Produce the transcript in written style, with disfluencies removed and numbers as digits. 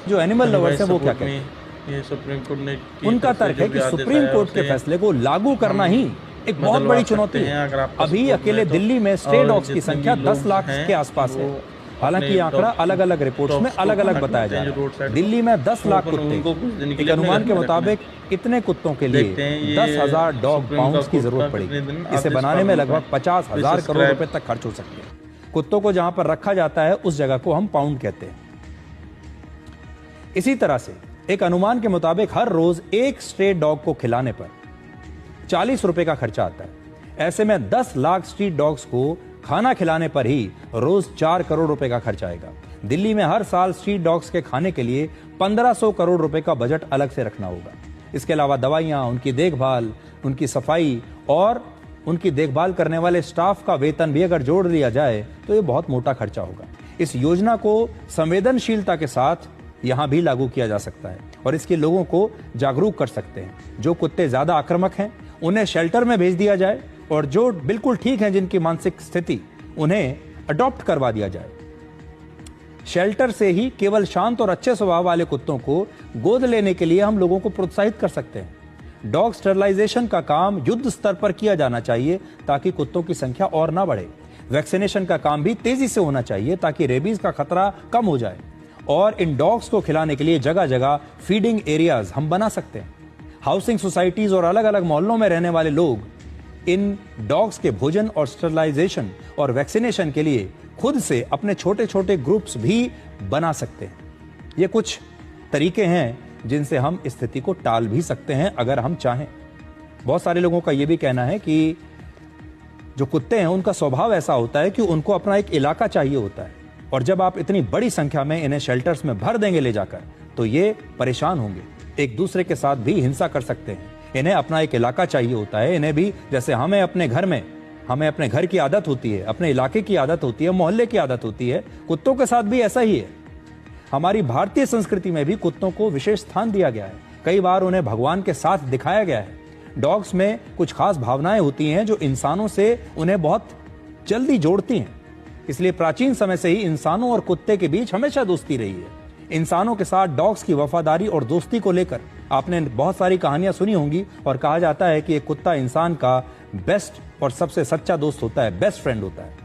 जो animal lovers हैं वो क्या कहते हैं? ये सुप्रीम कोर्ट ने उनका तर्क है कि सुप्रीम कोर्ट के फैसले को लागू करना ही एक बहुत बड़ी चुनौती है। अभी अकेले दिल्ली में स्ट्रे डॉग्स की संख्या 10 लाख के आसपास है। हालांकि ये आंकड़ा अलग अलग रिपोर्ट्स में अलग अलग बताया जा रहा है। दिल्ली में 10 लाख कुत्ते, एक अनुमान के मुताबिक इतने कुत्तों के लिए 10,000 डॉग पाउंड्स की जरूरत पड़ेगी। इसे बनाने में लगभग 50,000 करोड़ रुपए तक खर्च हो सकते हैं। कुत्तों को जहां पर रखा जाता है उस जगह को हम पाउंड कहते हैं। इसी तरह से एक अनुमान के मुताबिक हर रोज एक स्ट्रे डॉग को खिलाने पर 40 रुपए का खर्चा आता है। ऐसे में 10 लाख स्ट्रीट डॉग्स को खाना खिलाने पर ही रोज 4 करोड़ रुपए का खर्च आएगा। दिल्ली में हर साल स्ट्रीट डॉग्स के खाने के लिए 1500 करोड़ रुपए का बजट अलग से रखना होगा। इसके अलावा दवाइयां, उनकी देखभाल, उनकी सफाई और उनकी देखभाल करने वाले स्टाफ का वेतन भी अगर जोड़ लिया जाए तो ये बहुत मोटा खर्चा होगा। इस योजना को संवेदनशीलता के साथ यहां भी लागू किया जा सकता है और इसके लोगों को जागरूक कर सकते हैं। जो कुत्ते ज्यादा आक्रामक हैं उन्हें शेल्टर में भेज दिया जाए और जो बिल्कुल ठीक हैं, जिनकी मानसिक स्थिति, उन्हें अडॉप्ट करवा दिया जाए। शेल्टर से ही केवल शांत और अच्छे स्वभाव वाले कुत्तों को गोद लेने के लिए हम लोगों को प्रोत्साहित कर सकते हैं। डॉग स्टरलाइजेशन का काम युद्ध स्तर पर किया जाना चाहिए ताकि कुत्तों की संख्या और ना बढ़े। वैक्सीनेशन का काम भी तेजी से होना चाहिए ताकि रेबीज का खतरा कम हो जाए। और इन डॉग्स को खिलाने के लिए जगह जगह फीडिंग एरियाज हम बना सकते हैं। हाउसिंग सोसाइटीज और अलग अलग मोहल्लों में रहने वाले लोग इन डॉग्स के भोजन और स्टरलाइजेशन और वैक्सीनेशन के लिए खुद से अपने छोटे छोटे ग्रुप्स भी बना सकते हैं। ये कुछ तरीके हैं जिनसे हम स्थिति को टाल भी सकते हैं अगर हम चाहें। बहुत सारे लोगों का यह भी कहना है कि जो कुत्ते हैं उनका स्वभाव ऐसा होता है कि उनको अपना एक इलाका चाहिए होता है और जब आप इतनी बड़ी संख्या में इन्हें शेल्टर्स में भर देंगे ले जाकर तो ये परेशान होंगे, एक दूसरे के साथ भी हिंसा कर सकते हैं। इन्हें अपना एक इलाका चाहिए होता है। इन्हें भी जैसे हमें अपने घर में, हमें अपने घर की आदत होती है, अपने इलाके की आदत होती है, मोहल्ले की आदत होती है, कुत्तों के साथ भी ऐसा ही है। हमारी भारतीय संस्कृति में भी कुत्तों को विशेष स्थान दिया गया है। कई बार उन्हें भगवान के साथ दिखाया गया है। डॉग्स में कुछ खास भावनाएं होती हैं जो इंसानों से उन्हें बहुत जल्दी जोड़ती हैं। इसलिए प्राचीन समय से ही इंसानों और कुत्ते के बीच हमेशा दोस्ती रही है। इंसानों के साथ डॉग्स की वफादारी और दोस्ती को लेकर आपने बहुत सारी कहानियां सुनी होंगी और कहा जाता है कि एक कुत्ता इंसान का बेस्ट और सबसे सच्चा दोस्त होता है, बेस्ट फ्रेंड होता है।